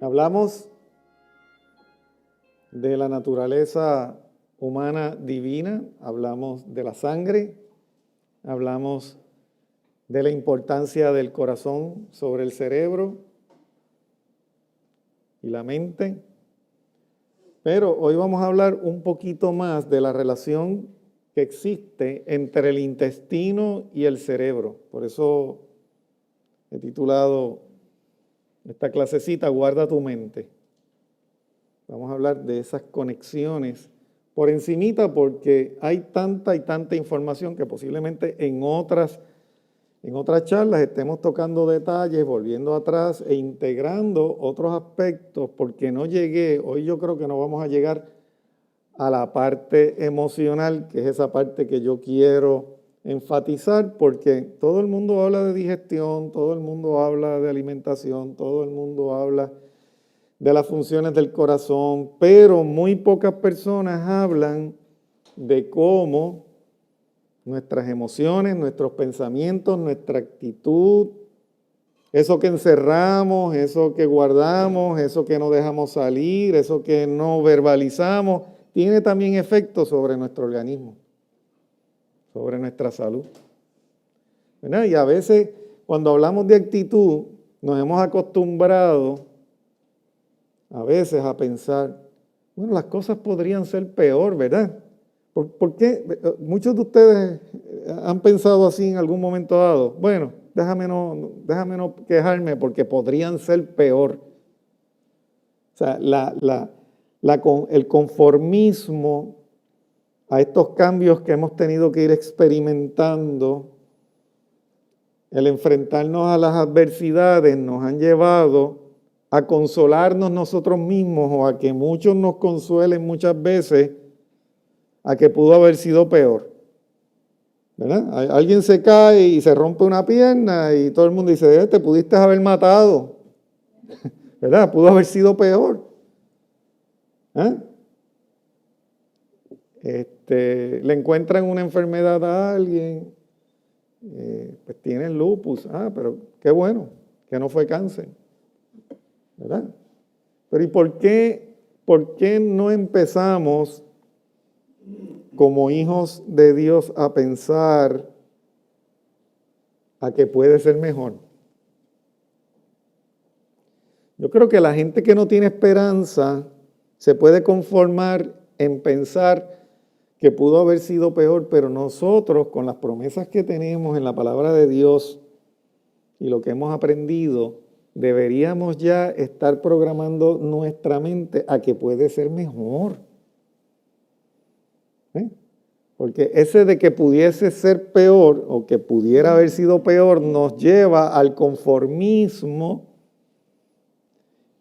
Hablamos de la naturaleza humana divina, hablamos de la sangre, hablamos de la importancia del corazón sobre el cerebro y la mente. Pero hoy vamos a hablar un poquito más de la relación que existe entre el intestino y el cerebro. Por eso he titulado esta clasecita Guarda tu mente. Vamos a hablar de esas conexiones por encimita porque hay tanta y tanta información que posiblemente en otras charlas estemos tocando detalles, volviendo atrás e integrando otros aspectos porque hoy yo creo que no vamos a llegar a la parte emocional, que es esa parte que yo quiero enfatizar, porque todo el mundo habla de digestión, todo el mundo habla de alimentación, todo el mundo habla de las funciones del corazón, pero muy pocas personas hablan de cómo nuestras emociones, nuestros pensamientos, nuestra actitud, eso que encerramos, eso que guardamos, eso que no dejamos salir, eso que no verbalizamos, tiene también efectos sobre nuestro organismo, sobre nuestra salud. ¿Verdad? Y a veces cuando hablamos de actitud, nos hemos acostumbrado a veces a pensar, bueno, las cosas podrían ser peor, ¿verdad? ¿Por qué? Muchos de ustedes han pensado así en algún momento dado. Bueno, déjame no quejarme porque podrían ser peor. O sea, el conformismo a estos cambios que hemos tenido que ir experimentando, el enfrentarnos a las adversidades nos han llevado a consolarnos nosotros mismos o a que muchos nos consuelen muchas veces a que pudo haber sido peor. ¿Verdad? Alguien se cae y se rompe una pierna y todo el mundo dice, te pudiste haber matado. ¿Verdad? Pudo haber sido peor. Le encuentran una enfermedad a alguien, pues tienen lupus. Pero qué bueno, que no fue cáncer. ¿Verdad? Pero ¿y por qué no empezamos como hijos de Dios a pensar a que puede ser mejor? Yo creo que la gente que no tiene esperanza se puede conformar en pensar que pudo haber sido peor, pero nosotros con las promesas que tenemos en la palabra de Dios y lo que hemos aprendido, deberíamos ya estar programando nuestra mente a que puede ser mejor. Porque ese de que pudiese ser peor o que pudiera haber sido peor nos lleva al conformismo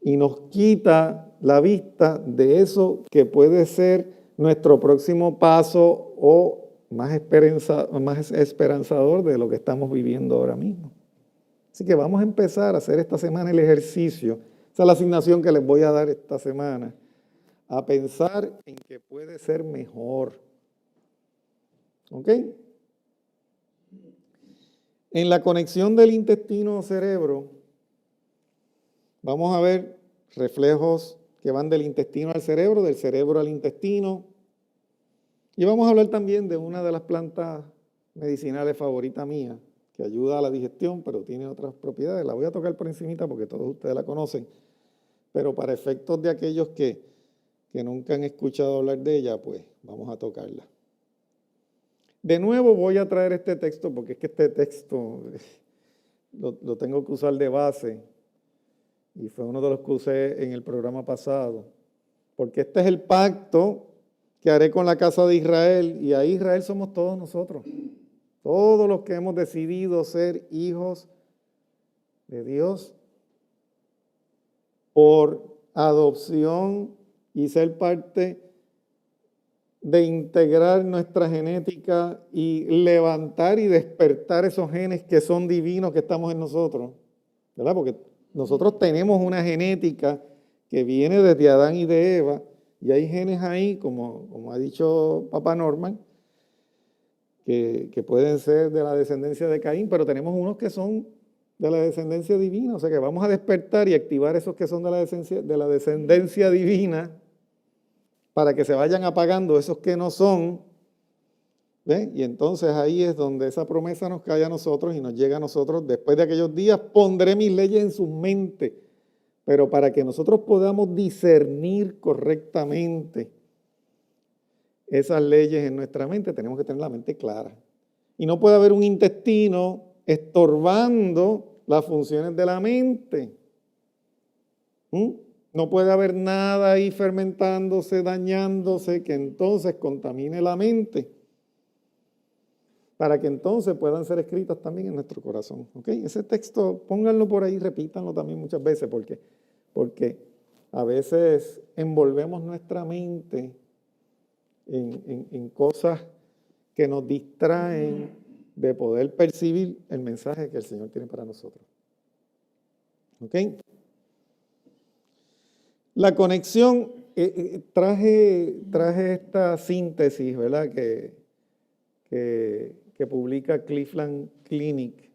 y nos quita la vista de eso que puede ser nuestro próximo paso o más esperanzador de lo que estamos viviendo ahora mismo. Así que vamos a empezar a hacer esta semana el ejercicio. Esa es la asignación que les voy a dar esta semana. A pensar en que puede ser mejor. ¿Ok? En la conexión del intestino-cerebro, vamos a ver reflejos que van del intestino al cerebro, del cerebro al intestino. Y vamos a hablar también de una de las plantas medicinales favoritas mías, que ayuda a la digestión, pero tiene otras propiedades. La voy a tocar por encimita porque todos ustedes la conocen. Pero para efectos de aquellos que nunca han escuchado hablar de ella, pues vamos a tocarla. De nuevo voy a traer este texto porque es que este texto lo tengo que usar de base y fue uno de los que usé en el programa pasado. Porque este es el pacto que haré con la casa de Israel y ahí Israel somos todos nosotros. Todos los que hemos decidido ser hijos de Dios por adopción y ser parte de integrar nuestra genética y levantar y despertar esos genes que son divinos que estamos en nosotros, ¿verdad? Porque nosotros tenemos una genética que viene desde Adán y de Eva y hay genes ahí, como ha dicho Papá Norman, que pueden ser de la descendencia de Caín, pero tenemos unos que son de la descendencia divina. O sea que vamos a despertar y activar esos que son de la descendencia divina para que se vayan apagando esos que no son. ¿Ven? Y entonces ahí es donde esa promesa nos cae a nosotros y nos llega a nosotros. Después de aquellos días pondré mis leyes en sus mentes. Pero para que nosotros podamos discernir correctamente esas leyes en nuestra mente, tenemos que tener la mente clara. Y no puede haber un intestino estorbando las funciones de la mente. No puede haber nada ahí fermentándose, dañándose, que entonces contamine la mente, para que entonces puedan ser escritas también en nuestro corazón. ¿Okay? Ese texto, pónganlo por ahí, repítanlo también muchas veces, porque a veces envolvemos nuestra mente en cosas que nos distraen de poder percibir el mensaje que el Señor tiene para nosotros. ¿Ok? La conexión, traje esta síntesis, ¿verdad? Que publica Cleveland Clinic,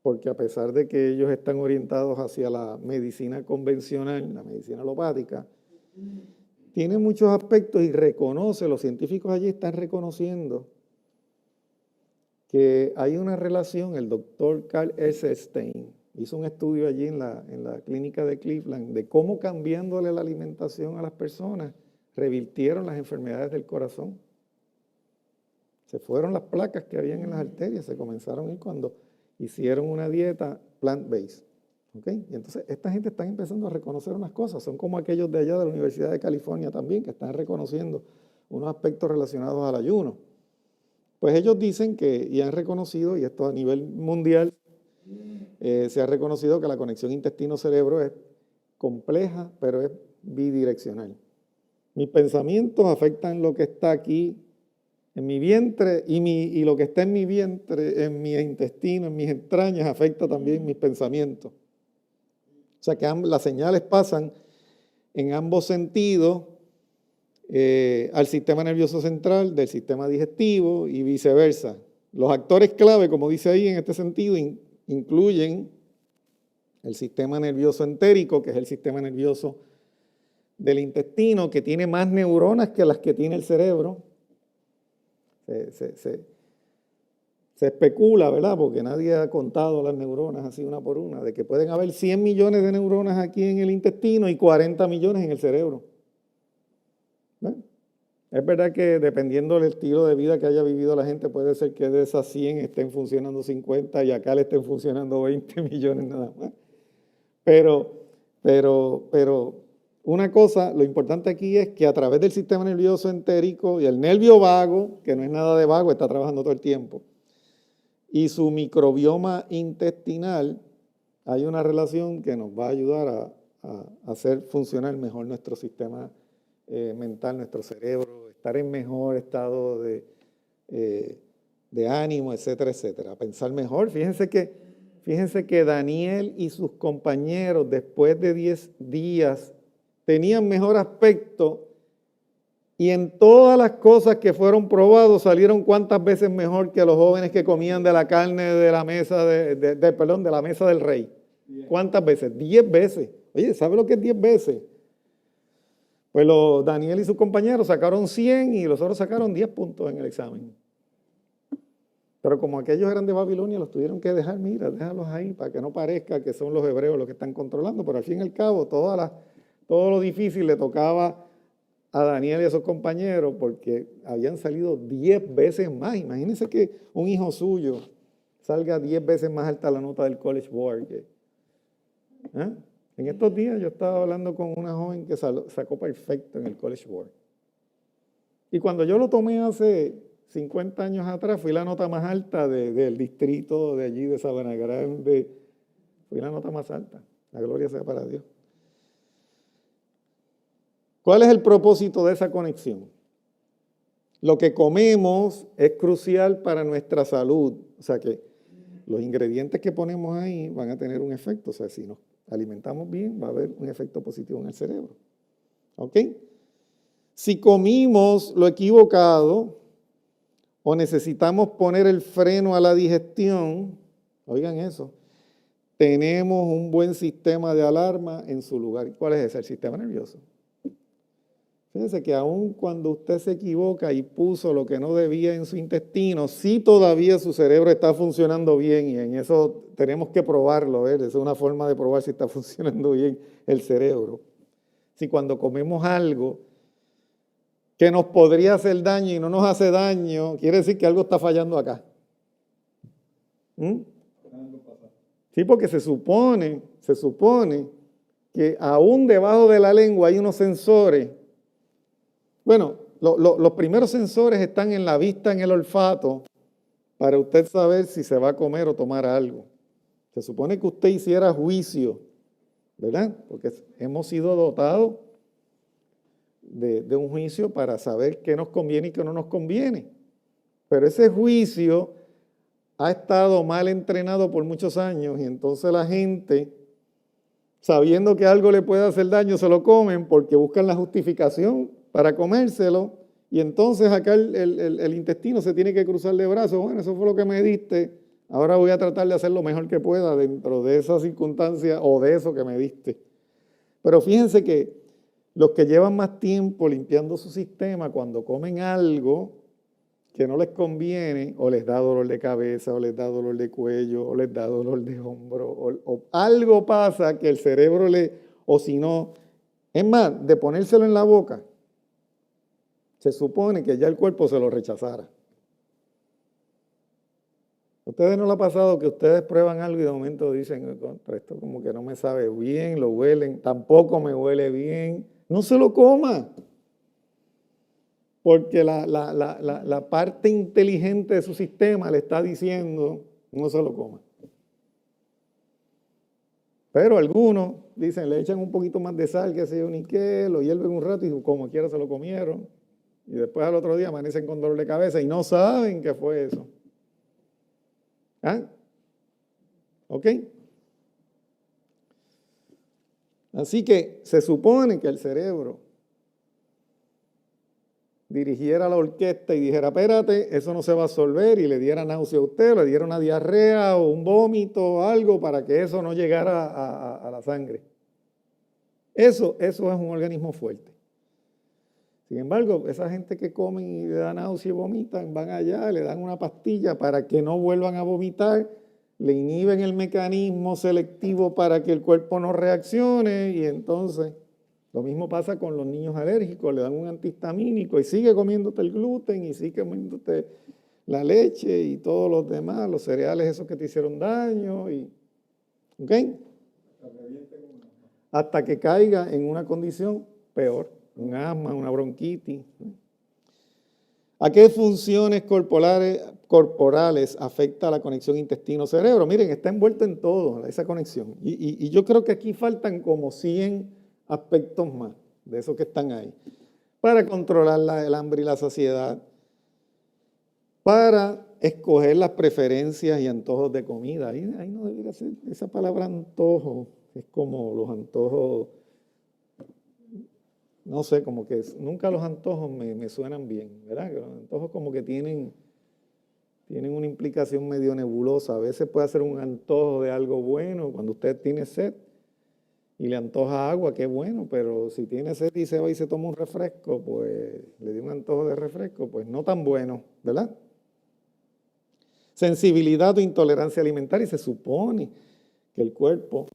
porque a pesar de que ellos están orientados hacia la medicina convencional, la medicina alopática, tiene muchos aspectos y los científicos allí están reconociendo que hay una relación. El doctor Carl S. Stein hizo un estudio allí en la clínica de Cleveland de cómo cambiándole la alimentación a las personas revirtieron las enfermedades del corazón. Se fueron las placas que habían en las arterias, se comenzaron a ir cuando hicieron una dieta plant-based. ¿Okay? Y entonces esta gente está empezando a reconocer unas cosas, son como aquellos de allá de la Universidad de California también, que están reconociendo unos aspectos relacionados al ayuno. Pues ellos dicen que, y han reconocido, y esto a nivel mundial, se ha reconocido que la conexión intestino-cerebro es compleja, pero es bidireccional. Mis pensamientos afectan lo que está aquí en mi vientre y lo que está en mi vientre, en mi intestino, en mis entrañas, afecta también mis pensamientos. O sea que las señales pasan en ambos sentidos al sistema nervioso central, del sistema digestivo y viceversa. Los actores clave, como dice ahí en este sentido, incluyen el sistema nervioso entérico, que es el sistema nervioso del intestino, que tiene más neuronas que las que tiene el cerebro. Se especula, ¿verdad? Porque nadie ha contado las neuronas así una por una, de que pueden haber 100 millones de neuronas aquí en el intestino y 40 millones en el cerebro. ¿Ven? Es verdad que dependiendo del estilo de vida que haya vivido la gente, puede ser que de esas 100 estén funcionando 50 y acá le estén funcionando 20 millones nada más. Pero una cosa, lo importante aquí es que a través del sistema nervioso entérico y el nervio vago, que no es nada de vago, está trabajando todo el tiempo, y su microbioma intestinal, hay una relación que nos va a ayudar a hacer funcionar mejor nuestro sistema mental, nuestro cerebro, estar en mejor estado de ánimo, etcétera, etcétera. A pensar mejor. Fíjense que Daniel y sus compañeros, después de 10 días, tenían mejor aspecto. Y en todas las cosas que fueron probados salieron cuántas veces mejor que los jóvenes que comían de la carne de la mesa de la mesa del rey. ¿Cuántas veces? 10 veces. Oye, ¿sabe lo que es 10 veces? Pues Daniel y sus compañeros sacaron 100 y los otros sacaron 10 puntos en el examen. Pero como aquellos eran de Babilonia, los tuvieron que dejar, mira, déjalos ahí para que no parezca que son los hebreos los que están controlando. Pero al fin y al cabo, todo lo difícil le tocaba a Daniel y a sus compañeros porque habían salido 10 veces más. Imagínense que un hijo suyo salga 10 veces más alta la nota del College Board. En estos días yo estaba hablando con una joven que sacó perfecto en el College Board. Y cuando yo lo tomé hace 50 años atrás, fui la nota más alta del distrito de allí, de Sabana Grande. Fui la nota más alta. La gloria sea para Dios. ¿Cuál es el propósito de esa conexión? Lo que comemos es crucial para nuestra salud. O sea que los ingredientes que ponemos ahí van a tener un efecto. O sea, si nos alimentamos bien, va a haber un efecto positivo en el cerebro. ¿Ok? Si comimos lo equivocado o necesitamos poner el freno a la digestión, oigan eso, tenemos un buen sistema de alarma en su lugar. ¿Cuál es ese? El sistema nervioso. Fíjense que aun cuando usted se equivoca y puso lo que no debía en su intestino, sí todavía su cerebro está funcionando bien, y en eso tenemos que probarlo, ¿ver? Es una forma de probar si está funcionando bien el cerebro. Si cuando comemos algo que nos podría hacer daño y no nos hace daño, quiere decir que algo está fallando acá. Sí, porque se supone que aún debajo de la lengua hay unos sensores. Bueno, los primeros sensores están en la vista, en el olfato, para usted saber si se va a comer o tomar algo. Se supone que usted hiciera juicio, ¿verdad? Porque hemos sido dotados de un juicio para saber qué nos conviene y qué no nos conviene. Pero ese juicio ha estado mal entrenado por muchos años, y entonces la gente, sabiendo que algo le puede hacer daño, se lo comen porque buscan la justificación para comérselo, y entonces acá el intestino se tiene que cruzar de brazos. Bueno, eso fue lo que me diste, ahora voy a tratar de hacer lo mejor que pueda dentro de esa circunstancia o de eso que me diste. Pero fíjense que los que llevan más tiempo limpiando su sistema, cuando comen algo que no les conviene, o les da dolor de cabeza, o les da dolor de cuello, o les da dolor de hombro, o algo pasa que el cerebro o si no, es más, de ponérselo en la boca, se supone que ya el cuerpo se lo rechazara. ¿A ustedes no les ha pasado que ustedes prueban algo y de momento dicen, contra esto como que no me sabe bien, lo huelen, tampoco me huele bien? No se lo coma. Porque la parte inteligente de su sistema le está diciendo, no se lo coma. Pero algunos dicen, le echan un poquito más de sal, qué sé yo, ni qué, lo hierven un rato y como quiera se lo comieron. Y después al otro día amanecen con dolor de cabeza y no saben qué fue eso. ¿Ah? ¿Ok? Así que se supone que el cerebro dirigiera la orquesta y dijera, espérate, eso no se va a absorber, y le diera náusea a usted, le diera una diarrea o un vómito o algo para que eso no llegara a la sangre. Eso es un organismo fuerte. Sin embargo, esa gente que comen y le da náusea y vomitan, van allá, le dan una pastilla para que no vuelvan a vomitar, le inhiben el mecanismo selectivo para que el cuerpo no reaccione, y entonces lo mismo pasa con los niños alérgicos, le dan un antihistamínico y sigue comiéndote el gluten y sigue comiéndote la leche y todos los demás, los cereales esos que te hicieron daño, ¿ok? Hasta que caiga en una condición peor, un asma, una bronquitis. ¿A qué funciones corporales afecta la conexión intestino-cerebro? Miren, está envuelto en todo esa conexión. Y yo creo que aquí faltan como 100 aspectos más de esos que están ahí. Para controlar el hambre y la saciedad, para escoger las preferencias y antojos de comida. Ahí no debería ser esa palabra antojo, es como los antojos, no sé, como que nunca los antojos me suenan bien, ¿verdad? Que los antojos como que tienen una implicación medio nebulosa. A veces puede ser un antojo de algo bueno cuando usted tiene sed y le antoja agua, qué bueno, pero si tiene sed y se va y se toma un refresco, pues le dio un antojo de refresco, pues no tan bueno, ¿verdad? Sensibilidad o intolerancia alimentaria, y se supone que el cuerpo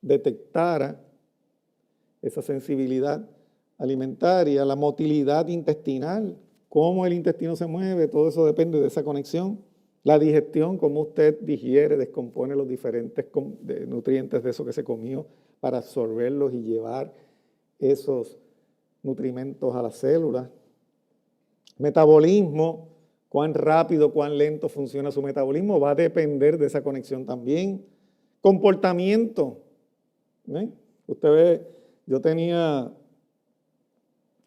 detectara esa sensibilidad alimentaria, la motilidad intestinal, cómo el intestino se mueve, todo eso depende de esa conexión. La digestión, cómo usted digiere, descompone los diferentes nutrientes de eso que se comió para absorberlos y llevar esos nutrimentos a las células. Metabolismo, cuán rápido, cuán lento funciona su metabolismo, va a depender de esa conexión también. Comportamiento. Usted ve, yo tenía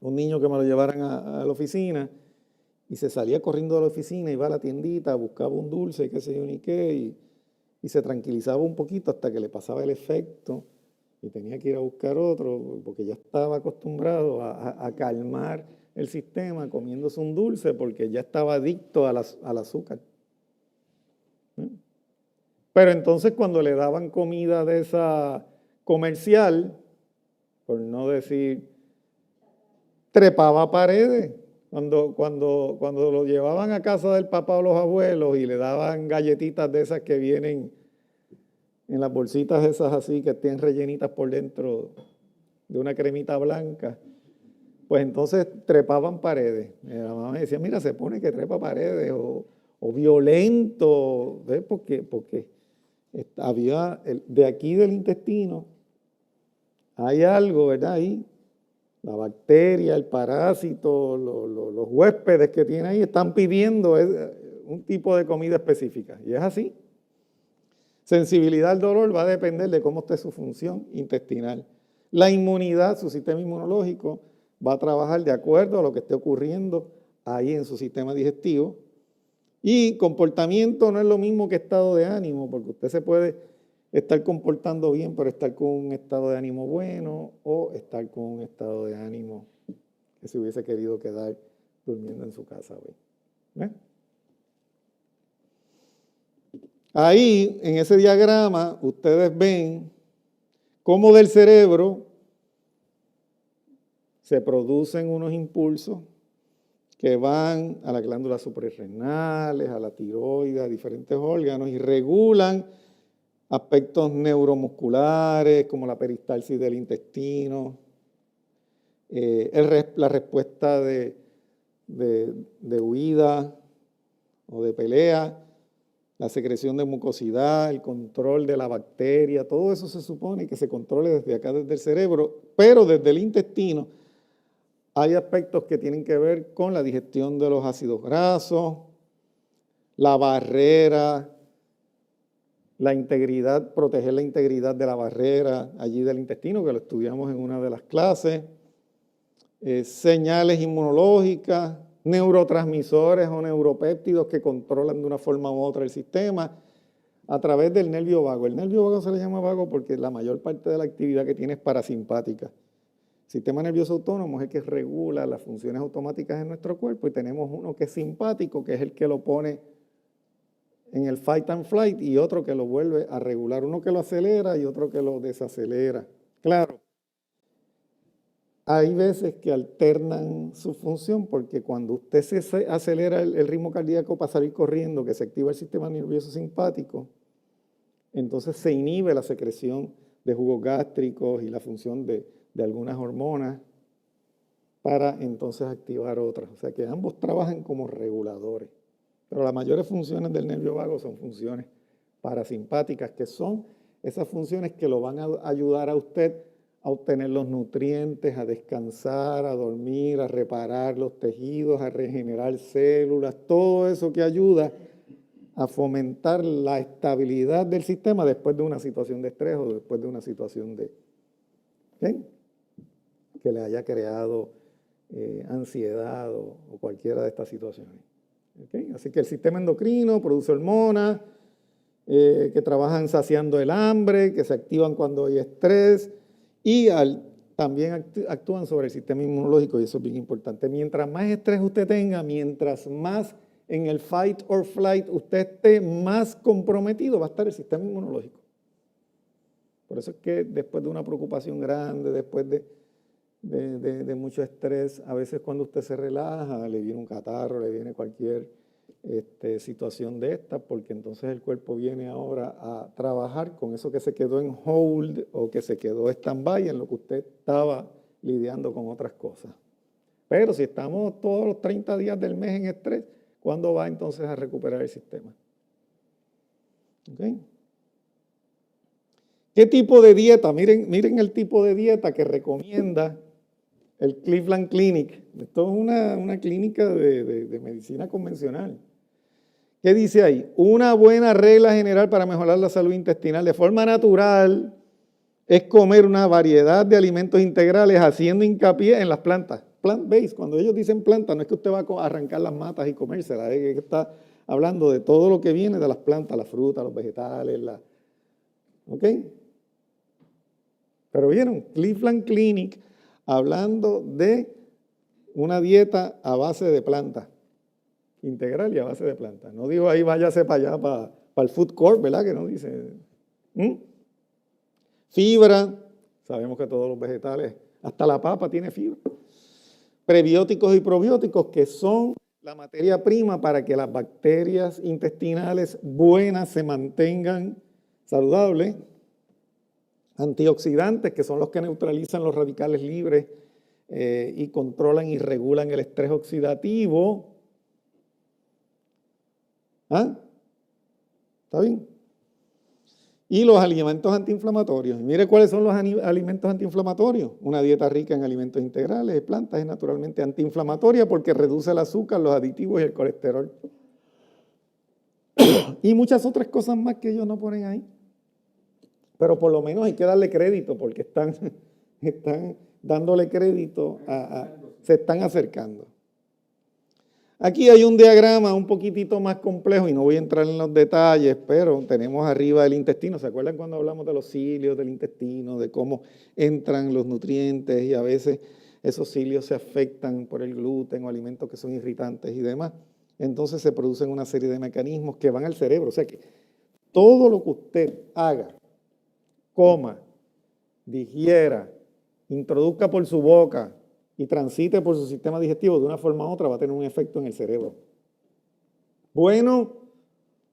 un niño que me lo llevaran a la oficina y se salía corriendo de la oficina, iba a la tiendita, buscaba un dulce, qué sé yo ni qué, y se tranquilizaba un poquito hasta que le pasaba el efecto y tenía que ir a buscar otro porque ya estaba acostumbrado a calmar el sistema comiéndose un dulce porque ya estaba adicto al azúcar. Pero entonces cuando le daban comida de esa comercial, por no decir, trepaba paredes. Cuando lo llevaban a casa del papá o los abuelos y le daban galletitas de esas que vienen en las bolsitas esas así, que tienen rellenitas por dentro de una cremita blanca, pues entonces trepaban paredes. La mamá me decía, mira, se pone que trepa paredes o violento, ¿ves? Porque había, de aquí del intestino, hay algo, ¿verdad? Ahí, la bacteria, el parásito, los huéspedes que tiene ahí están pidiendo un tipo de comida específica. Y es así. Sensibilidad al dolor va a depender de cómo esté su función intestinal. La inmunidad, su sistema inmunológico, va a trabajar de acuerdo a lo que esté ocurriendo ahí en su sistema digestivo. Y comportamiento no es lo mismo que estado de ánimo, porque usted se puede estar comportando bien, pero estar con un estado de ánimo bueno o estar con un estado de ánimo que se hubiese querido quedar durmiendo en su casa hoy. ¿Ves? Ahí, en ese diagrama, ustedes ven cómo del cerebro se producen unos impulsos que van a las glándulas suprarrenales, a la tiroides, a diferentes órganos y regulan aspectos neuromusculares como la peristalsis del intestino, la respuesta de huida o de pelea, la secreción de mucosidad, el control de la bacteria, todo eso se supone que se controle desde acá, desde el cerebro, pero desde el intestino hay aspectos que tienen que ver con la digestión de los ácidos grasos, la barrera, la integridad, proteger la integridad de la barrera allí del intestino, que lo estudiamos en una de las clases, señales inmunológicas, neurotransmisores o neuropéptidos que controlan de una forma u otra el sistema a través del nervio vago. El nervio vago se le llama vago porque la mayor parte de la actividad que tiene es parasimpática. El sistema nervioso autónomo es el que regula las funciones automáticas en nuestro cuerpo y tenemos uno que es simpático, que es el que lo pone en el fight and flight y otro que lo vuelve a regular, uno que lo acelera y otro que lo desacelera. Claro, hay veces que alternan su función porque cuando usted se acelera el ritmo cardíaco para salir corriendo, que se activa el sistema nervioso simpático, entonces se inhibe la secreción de jugos gástricos y la función de algunas hormonas para entonces activar otras. O sea que ambos trabajan como reguladores. Pero las mayores funciones del nervio vago son funciones parasimpáticas, que son esas funciones que lo van a ayudar a usted a obtener los nutrientes, a descansar, a dormir, a reparar los tejidos, a regenerar células, todo eso que ayuda a fomentar la estabilidad del sistema después de una situación de estrés o después de una situación que le haya creado ansiedad o cualquiera de estas situaciones. ¿Okay? Así que el sistema endocrino produce hormonas que trabajan saciando el hambre, que se activan cuando hay estrés y también actúan sobre el sistema inmunológico y eso es bien importante. Mientras más estrés usted tenga, mientras más en el fight or flight usted esté más comprometido, va a estar el sistema inmunológico. Por eso es que después de una preocupación grande, después de mucho estrés, a veces cuando usted se relaja, le viene un catarro, le viene cualquier situación de esta, porque entonces el cuerpo viene ahora a trabajar con eso que se quedó en hold o que se quedó stand-by en lo que usted estaba lidiando con otras cosas. Pero si estamos todos los 30 días del mes en estrés, ¿cuándo va entonces a recuperar el sistema? ¿Okay? ¿Qué tipo de dieta? Miren el tipo de dieta que recomienda el Cleveland Clinic. Esto es una clínica de medicina convencional. ¿Qué dice ahí? Una buena regla general para mejorar la salud intestinal de forma natural es comer una variedad de alimentos integrales haciendo hincapié en las plantas. Plant-based, cuando ellos dicen planta, no es que usted va a arrancar las matas y comérselas, es que está hablando de todo lo que viene de las plantas, las frutas, los vegetales, ¿ok? Pero vieron, Cleveland Clinic hablando de una dieta a base de plantas, integral y a base de plantas. No digo ahí váyase para allá, para el food court, ¿verdad? Que no dice. Fibra, sabemos que todos los vegetales, hasta la papa tiene fibra. Prebióticos y probióticos, que son la materia prima para que las bacterias intestinales buenas se mantengan saludables. Antioxidantes, que son los que neutralizan los radicales libres y controlan y regulan el estrés oxidativo. ¿Ah? ¿Está bien? Y los alimentos antiinflamatorios. Mire cuáles son los alimentos antiinflamatorios. Una dieta rica en alimentos integrales, plantas, es naturalmente antiinflamatoria porque reduce el azúcar, los aditivos y el colesterol. Y muchas otras cosas más que ellos no ponen ahí. Pero por lo menos hay que darle crédito porque están dándole crédito, se están acercando. Aquí hay un diagrama un poquitito más complejo y no voy a entrar en los detalles, pero tenemos arriba el intestino. ¿Se acuerdan cuando hablamos de los cilios del intestino, de cómo entran los nutrientes y a veces esos cilios se afectan por el gluten o alimentos que son irritantes y demás? Entonces se producen una serie de mecanismos que van al cerebro. O sea que todo lo que usted haga, coma, digiera, introduzca por su boca y transite por su sistema digestivo de una forma u otra, va a tener un efecto en el cerebro. Bueno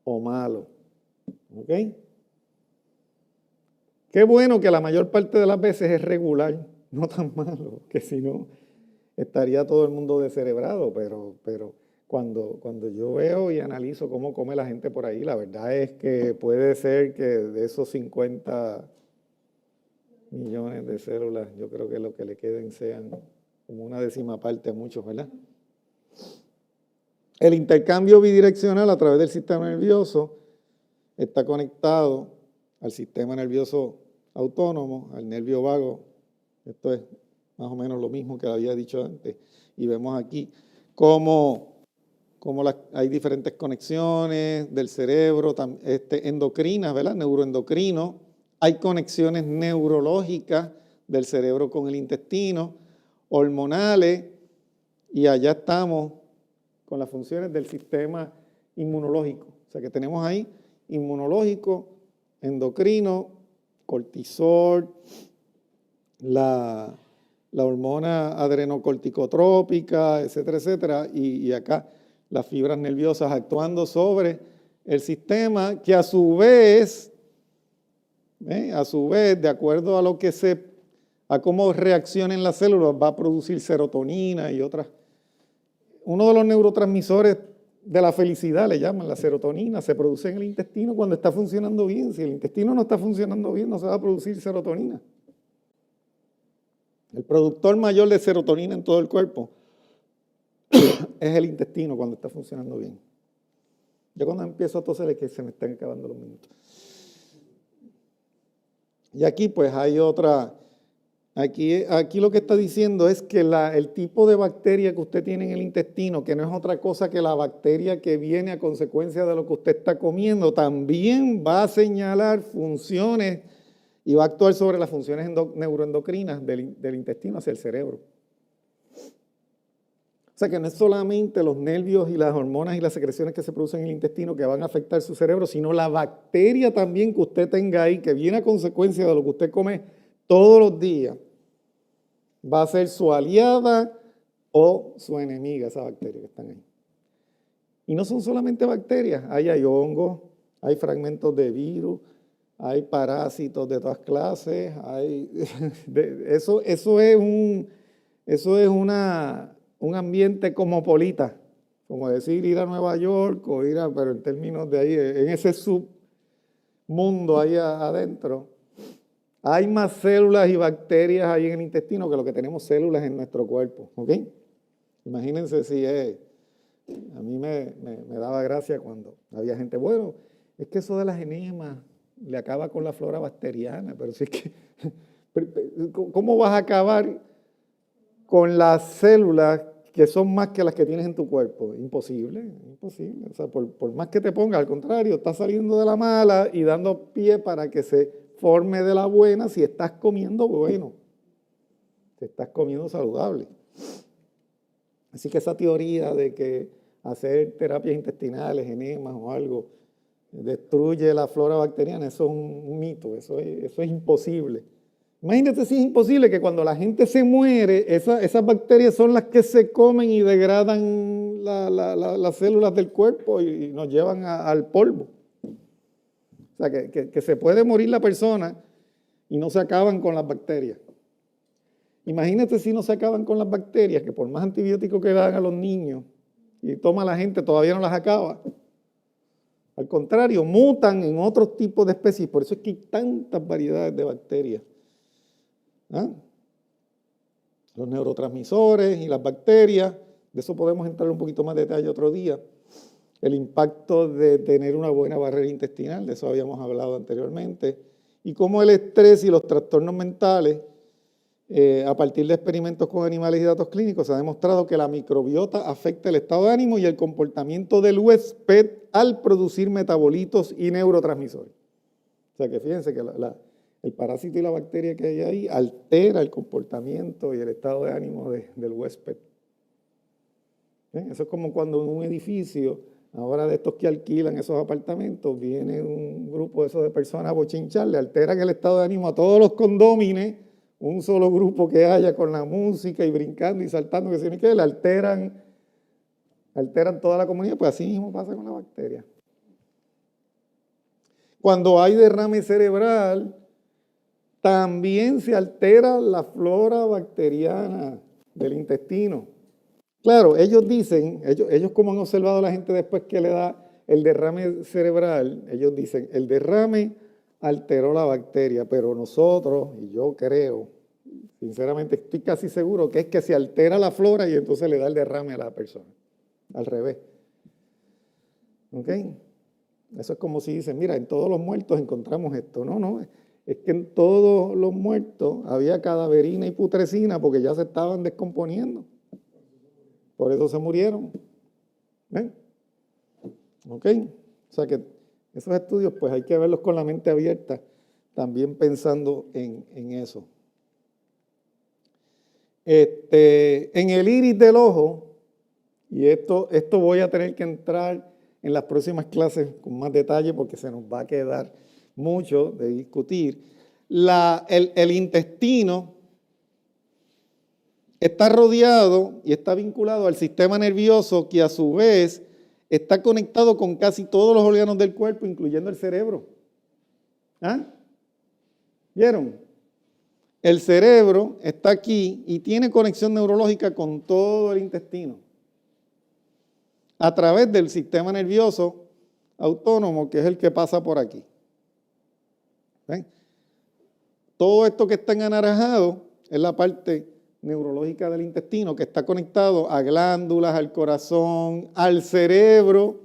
o malo. ¿Ok? Qué bueno que la mayor parte de las veces es regular, no tan malo, que si no estaría todo el mundo descerebrado, pero cuando yo veo y analizo cómo come la gente por ahí, la verdad es que puede ser que de esos 50 millones de células, yo creo que lo que le queden sean como una décima parte a muchos, ¿verdad? El intercambio bidireccional a través del sistema nervioso está conectado al sistema nervioso autónomo, al nervio vago. Esto es más o menos lo mismo que había dicho antes. Y vemos aquí cómo hay diferentes conexiones del cerebro, endocrinas, ¿verdad? Neuroendocrino. Hay conexiones neurológicas del cerebro con el intestino, hormonales, y allá estamos con las funciones del sistema inmunológico. O sea que tenemos ahí inmunológico, endocrino, cortisol, la hormona adrenocorticotrópica, etcétera, etcétera, y acá las fibras nerviosas actuando sobre el sistema que a su vez, de acuerdo a lo que a cómo reaccionen las células, va a producir serotonina y otras. Uno de los neurotransmisores de la felicidad, le llaman la serotonina, se produce en el intestino cuando está funcionando bien. Si el intestino no está funcionando bien, no se va a producir serotonina. El productor mayor de serotonina en todo el cuerpo es el intestino cuando está funcionando bien. Yo cuando empiezo a toser es que se me están acabando los minutos. Y aquí pues hay otra, aquí lo que está diciendo es que el tipo de bacteria que usted tiene en el intestino, que no es otra cosa que la bacteria que viene a consecuencia de lo que usted está comiendo, también va a señalar funciones y va a actuar sobre las funciones neuroendocrinas del intestino hacia el cerebro. O sea que no es solamente los nervios y las hormonas y las secreciones que se producen en el intestino que van a afectar su cerebro, sino la bacteria también que usted tenga ahí, que viene a consecuencia de lo que usted come todos los días, va a ser su aliada o su enemiga, esa bacteria que están ahí. Y no son solamente bacterias, hay hongos, hay fragmentos de virus, hay parásitos de todas clases, eso es un ambiente cosmopolita, como decir ir a Nueva York o pero en términos de ahí, en ese submundo ahí adentro, hay más células y bacterias ahí en el intestino que lo que tenemos células en nuestro cuerpo, ¿ok? Imagínense si a mí me daba gracia cuando había gente, bueno, es que eso de las enemas le acaba con la flora bacteriana, pero si es que, ¿cómo vas a acabar con las células que son más que las que tienes en tu cuerpo? Imposible, imposible. O sea, por más que te ponga, al contrario, estás saliendo de la mala y dando pie para que se forme de la buena si estás comiendo bueno, si estás comiendo saludable. Así que esa teoría de que hacer terapias intestinales, enemas o algo, destruye la flora bacteriana. Eso es un mito, eso es imposible. Imagínate si es imposible que cuando la gente se muere, esas bacterias son las que se comen y degradan las células del cuerpo y nos llevan al polvo. O sea, que se puede morir la persona y no se acaban con las bacterias. Imagínate si no se acaban con las bacterias, que por más antibióticos que dan a los niños y toma la gente, todavía no las acaba. Al contrario, mutan en otros tipos de especies. Por eso es que hay tantas variedades de bacterias. ¿Ah? Los neurotransmisores y las bacterias, de eso podemos entrar un poquito más de detalle otro día. El impacto de tener una buena barrera intestinal, de eso habíamos hablado anteriormente. Y cómo el estrés y los trastornos mentales, a partir de experimentos con animales y datos clínicos, se ha demostrado que la microbiota afecta el estado de ánimo y el comportamiento del huésped al producir metabolitos y neurotransmisores. O sea que fíjense que el parásito y la bacteria que hay ahí altera el comportamiento y el estado de ánimo del huésped. Eso es como cuando en un edificio, ahora de estos que alquilan esos apartamentos, viene un grupo de esos de personas a bochinchar, le alteran el estado de ánimo a todos los condómines, un solo grupo que haya con la música y brincando y saltando, que se le alteran toda la comunidad, pues así mismo pasa con la bacteria. Cuando hay derrame cerebral, también se altera la flora bacteriana del intestino. Claro, ellos dicen, ellos como han observado a la gente después que le da el derrame cerebral, ellos dicen, el derrame alteró la bacteria, pero nosotros, y yo creo, sinceramente estoy casi seguro que es que se altera la flora y entonces le da el derrame a la persona, al revés. ¿Ok? Eso es como si dicen, mira, en todos los muertos encontramos esto. No, es que en todos los muertos había cadaverina y putrescina porque ya se estaban descomponiendo. Por eso se murieron. ¿Ven? ¿Ok? O sea que esos estudios pues hay que verlos con la mente abierta, también pensando en eso. En el iris del ojo, y esto voy a tener que entrar en las próximas clases con más detalle porque se nos va a quedar mucho de discutir. El intestino está rodeado y está vinculado al sistema nervioso que a su vez está conectado con casi todos los órganos del cuerpo, incluyendo el cerebro. ¿Ah? ¿Vieron? El cerebro está aquí y tiene conexión neurológica con todo el intestino a través del sistema nervioso autónomo, que es el que pasa por aquí. ¿Ven? Todo esto que está en anaranjado es la parte neurológica del intestino, que está conectado a glándulas, al corazón, al cerebro.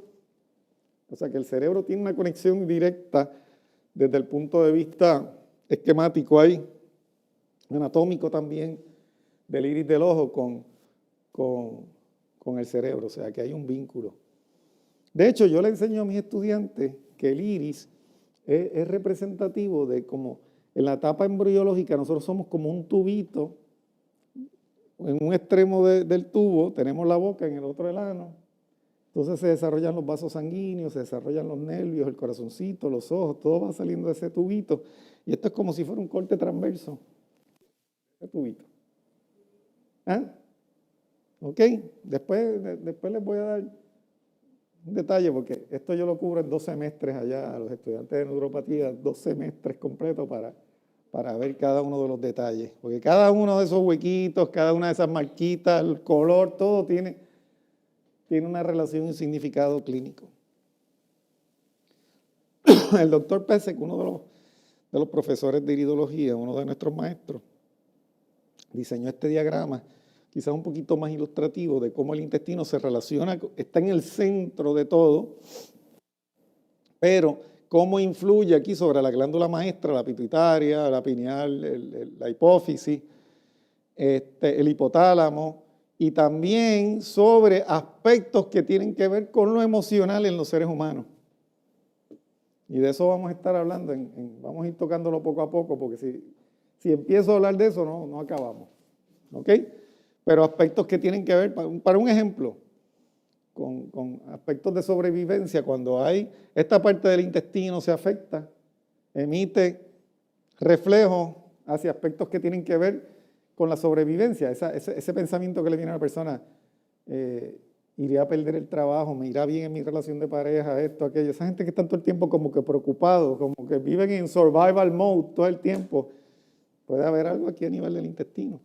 O sea que el cerebro tiene una conexión directa desde el punto de vista esquemático ahí, anatómico también, del iris del ojo con el cerebro. O sea que hay un vínculo. De hecho, yo le enseño a mis estudiantes que el iris es representativo de como en la etapa embriológica nosotros somos como un tubito. En un extremo del tubo tenemos la boca, en el otro el ano. Entonces se desarrollan los vasos sanguíneos, se desarrollan los nervios, el corazoncito, los ojos, todo va saliendo de ese tubito. Y esto es como si fuera un corte transverso. Ese tubito. ¿Ah? ¿Ok? Después les voy a dar un detalle, porque esto yo lo cubro en 2 semestres allá a los estudiantes de neuropatía, 2 semestres completos para ver cada uno de los detalles. Porque cada uno de esos huequitos, cada una de esas marquitas, el color, todo tiene una relación y un significado clínico. El doctor Pesek, uno de los profesores de iridología, uno de nuestros maestros, diseñó este diagrama, quizás un poquito más ilustrativo, de cómo el intestino se relaciona, está en el centro de todo, pero cómo influye aquí sobre la glándula maestra, la pituitaria, la pineal, la hipófisis, el hipotálamo, y también sobre aspectos que tienen que ver con lo emocional en los seres humanos. Y de eso vamos a estar hablando, vamos a ir tocándolo poco a poco, porque si empiezo a hablar de eso, no acabamos. ¿Ok? Pero aspectos que tienen que ver, para un ejemplo, con aspectos de sobrevivencia, cuando hay esta parte del intestino se afecta, emite reflejos hacia aspectos que tienen que ver con la sobrevivencia. Ese pensamiento que le viene a la persona, iré a perder el trabajo, me irá bien en mi relación de pareja, esto, aquello. Esa gente que está todo el tiempo como que preocupado, como que viven en survival mode todo el tiempo. Puede haber algo aquí a nivel del intestino.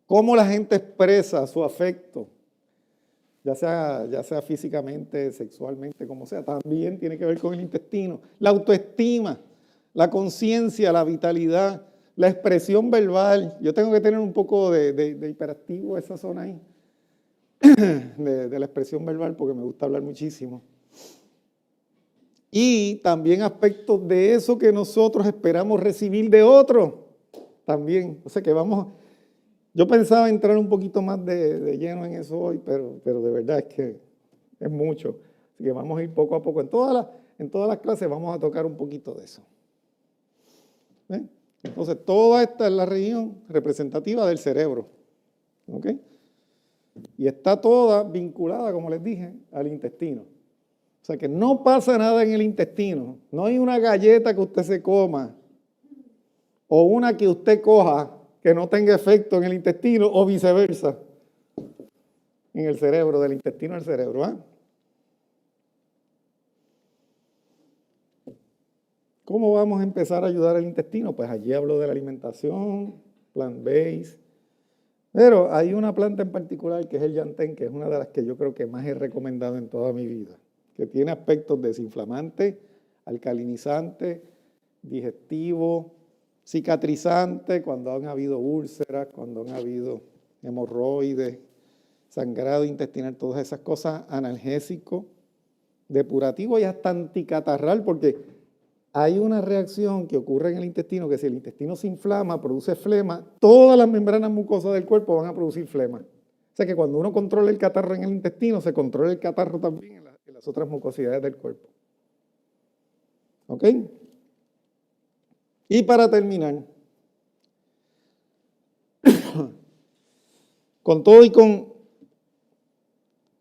Cómo la gente expresa su afecto, ya sea físicamente, sexualmente, como sea, también tiene que ver con el intestino. La autoestima, la conciencia, la vitalidad, la expresión verbal. Yo tengo que tener un poco de hiperactivo esa zona ahí, de la expresión verbal, porque me gusta hablar muchísimo. Y también aspectos de eso que nosotros esperamos recibir de otros, también. O sea que yo pensaba entrar un poquito más de lleno en eso hoy, pero de verdad es que es mucho. Así que vamos a ir poco a poco. En todas las clases vamos a tocar un poquito de eso. ¿Ven? Entonces, toda esta es la región representativa del cerebro. ¿Ok? Y está toda vinculada, como les dije, al intestino. O sea que no pasa nada en el intestino. No hay una galleta que usted se coma o una que usted coja que no tenga efecto en el intestino o viceversa. En el cerebro, del intestino al cerebro. ¿Eh? ¿Cómo vamos a empezar a ayudar al intestino? Pues allí hablo de la alimentación, plant-based. Pero hay una planta en particular que es el yantén, que es una de las que yo creo que más he recomendado en toda mi vida, que tiene aspectos desinflamante, alcalinizante, digestivo, cicatrizante cuando han habido úlceras, cuando han habido hemorroides, sangrado intestinal, todas esas cosas, analgésico, depurativo y hasta anticatarral, porque hay una reacción que ocurre en el intestino, que si el intestino se inflama, produce flema, todas las membranas mucosas del cuerpo van a producir flema. O sea que cuando uno controla el catarro en el intestino, se controla el catarro también en las otras mucosidades del cuerpo. ¿Ok? Y para terminar, con todo y con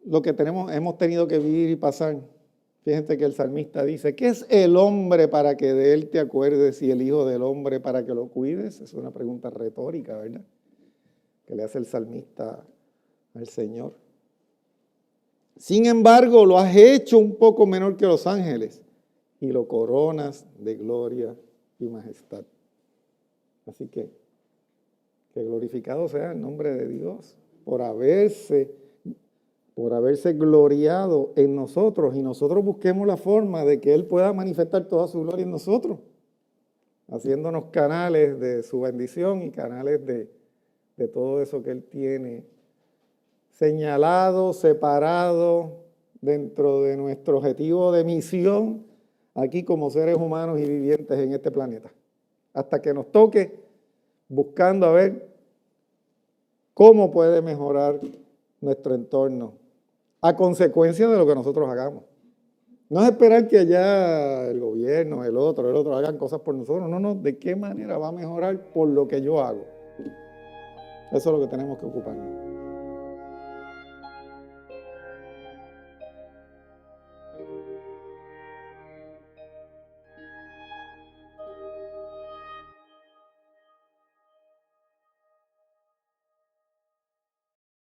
lo que hemos tenido que vivir y pasar, fíjense que el salmista dice, ¿qué es el hombre para que de él te acuerdes y el hijo del hombre para que lo cuides? Es una pregunta retórica, ¿verdad? Que le hace el salmista al Señor. Sin embargo, lo has hecho un poco menor que los ángeles y lo coronas de gloria y majestad. Así que glorificado sea el nombre de Dios por haberse gloriado en nosotros y nosotros busquemos la forma de que Él pueda manifestar toda su gloria en nosotros, haciéndonos canales de su bendición y canales de todo eso que Él tiene señalado, separado dentro de nuestro objetivo de misión aquí como seres humanos y vivientes en este planeta. Hasta que nos toque buscando a ver cómo puede mejorar nuestro entorno a consecuencia de lo que nosotros hagamos. No es esperar que allá el gobierno, el otro hagan cosas por nosotros. No, ¿de qué manera va a mejorar por lo que yo hago? Eso es lo que tenemos que ocuparnos.